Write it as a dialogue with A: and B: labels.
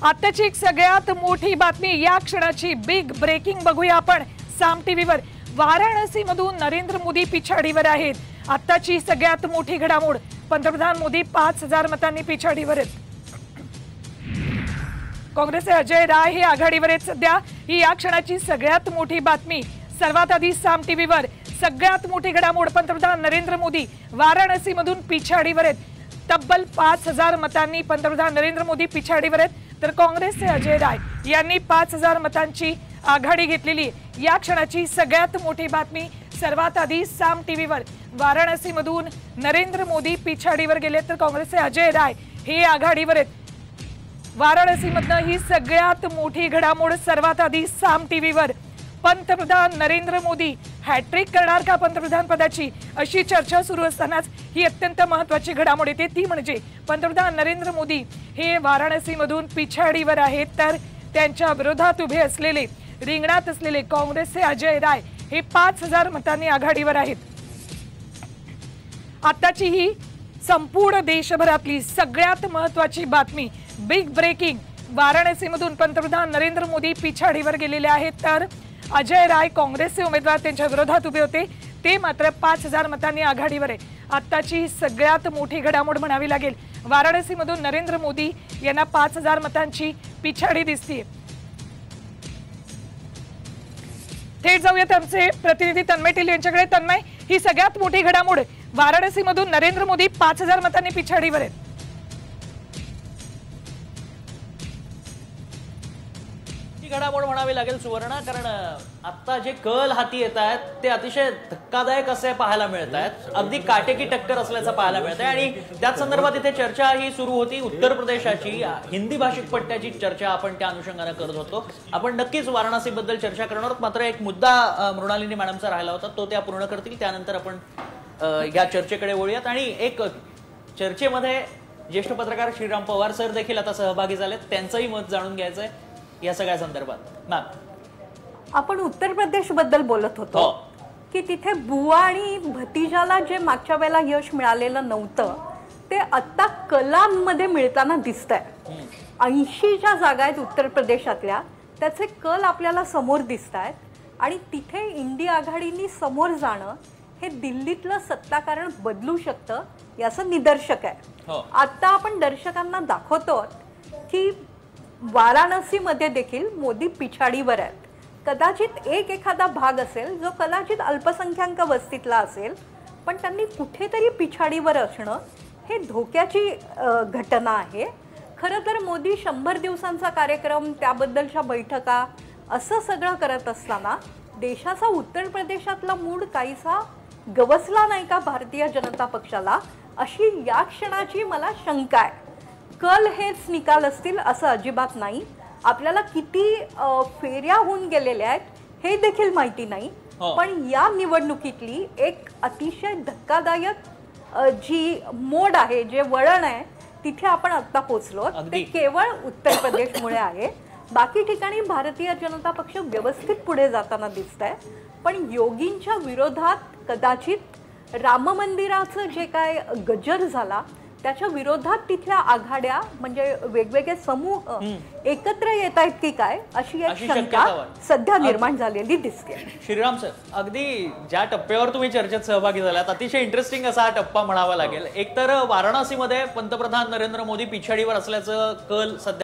A: आताची एक सगळ्यात मोठी बातमी, या क्षणाची बिग ब्रेकिंग बघूया आपण साम टीव्हीवर। वाराणसी मधून नरेंद्र मोदी पिछाडीवर आहेत। आताची सगळ्यात मोठी घडामोड, पंतप्रधान मोदी 5000 मतांनी पिछाडीवर आहेत। काँग्रेसचे अजय राय हे आघाडीवर आहेत सध्या। ही या क्षणाची सगळ्यात मोठी बातमी, सर्वात आधी साम टीव्हीवर सगळ्यात मोठी घडामोड, पंतप्रधान नरेंद्र मोदी वाराणसी मधून पिछाडीवर आहेत। तब्बल 5000 मतांनी पंतप्रधान नरेंद्र मोदी पिछाडीवर आहेत, तर काँग्रेसचे अजय राय यांनी 5000 मतांची आघाडी घेतलेली। या क्षणाची सगळ्यात मोठी बातमी, सर्वात आधी साम टीव्हीवर वाराणसी मधून नरेंद्र मोदी पिछाडीवर गेले, तर काँग्रेसचे अजय राय हे आघाडीवर आहेत। वाराणसी मधनं ही सगळ्यात मोठी घडामोड, सर्वात आधी साम टीव्हीवर। पंतप्रधान नरेंद्र मोदी हॅट्रिक करणार का पंतप्रधान पदाची, अशी चर्चा सुरू असतानाच ही अत्यंत महत्त्वाची घडामोड येते, ती म्हणजे पंतप्रधान नरेंद्र मोदी हे वाराणसी मधून पिछाडीवर आहेत, तर त्यांच्या विरोधात उभे असलेले, रिंगणात असलेले काँग्रेसचे अजय राय हे 5000 मतांनी आघाडीवर आहेत। आताची ही संपूर्ण देशभरातली सगळ्यात महत्त्वाची बातमी, बिग ब्रेकिंग, वाराणसी मधून पंतप्रधान नरेंद्र मोदी पिछाडीवर गेलेले आहेत, तर अजय राय काँग्रेसचे उमेदवार त्यांच्या विरोधात उभे होते, ते मात्र 5000 मतांनी आघाडीवर आहे। आताची सगळ्यात मोठी घडामोड म्हणावी लागेल, वाराणसी मधून नरेंद्र मोदी यांना 5000 मतांची पिछाडी दिसते। थेट जाऊयात आमचे प्रतिनिधी तन्मय टिल्ले यांच्याकडे। तन्मय, ही सगळ्यात मोठी घडामोड, वाराणसी मधून नरेंद्र मोदी 5000 मतांनी पिछाडीवर आहेत।
B: घडामोड म्हणावी लागेल सुवर्णा, कारण आता जे कल हाती येत आहेत ते अतिशय धक्कादायक असे पाहायला मिळत आहेत, अगदी काटेकी टक्कर असल्याचं पाहायला मिळत आहे। आणि त्याच संदर्भात इथे चर्चा ही सुरू होती, उत्तर प्रदेशाची हिंदी भाषिक पट्ट्याची चर्चा आपण त्या अनुषंगाने करत होतो। आपण नक्कीच वाराणसी बद्दल चर्चा करणार आहोत, मात्र एक मुद्दा मृणालिनी मॅडमचा राहिला होता, तो त्या पूर्ण करतील, त्यानंतर आपण या चर्चेकडे वळूयात। आणि एक चर्चेमध्ये ज्येष्ठ पत्रकार श्रीराम पवार सर देखील आता सहभागी झालेत, त्यांचंही मत जाणून घ्यायचंय या सगळ्या संदर्भात। मॅम,
C: आपण उत्तर प्रदेश बद्दल बोलत होतो की तिथे बुवा आणि भतीजाला जे मागच्या वेळेला यश मिळालेलं नव्हतं ते आता कलांमध्ये मिळताना दिसतंय। 80 ज्या जागा आहेत उत्तर प्रदेशातल्या, त्याचे कल आपल्याला समोर दिसत आहेत, आणि तिथे इंडिया आघाडीनी समोर जाणं हे दिल्लीतलं सत्ताकारण बदलू शकतं याचं निदर्शक आहे। आता आपण दर्शकांना दाखवतो की वाराणसीमध्ये देखील मोदी पिछाडीवर आहेत। कदाचित एखादा भाग असेल जो कदाचित अल्पसंख्याक वस्तीतला असेल, पण त्यांनी कुठेतरी पिछाडीवर असणं हे धोक्याची घटना आहे। खरं तर मोदी 100 दिवसांचा कार्यक्रम, त्याबद्दलच्या बैठका, असं सगळं करत असताना देशाचा उत्तर प्रदेशातला मूड काहीसा गवसला नाही का भारतीय जनता पक्षाला, अशी या क्षणाची मला शंका आहे। कल हेच निकाल असतील असं अजिबात नाही। आपल्याला किती फेऱ्या होऊन गेलेल्या आहेत हे देखील माहिती नाही, पण या निवडणुकीतली एक अतिशय धक्कादायक जी मोड आहे, जे वळण आहे, तिथे आपण आता पोहोचलो, ते केवळ उत्तर प्रदेशमुळे आहे। बाकी ठिकाणी भारतीय जनता पक्ष व्यवस्थित पुढे जाताना दिसत आहे, पण योगींच्या विरोधात कदाचित राम मंदिराचं जे काय गजर झाला त्याच्या विरोधात तिथल्या आघाड्या, म्हणजे वेगवेगळे समूह एकत्र येत आहेत की काय, अशी एक शंका सध्या निर्माण झालेली दिसते।
B: श्रीराम सर, अगदी ज्या टप्प्यावर तुम्ही चर्चेत सहभागी झालात, अतिशय इंटरेस्टिंग असा हा टप्पा म्हणावा लागेल। एकतर वाराणसीमध्ये पंतप्रधान नरेंद्र मोदी पिछाडीवर असल्याचं कल सध्या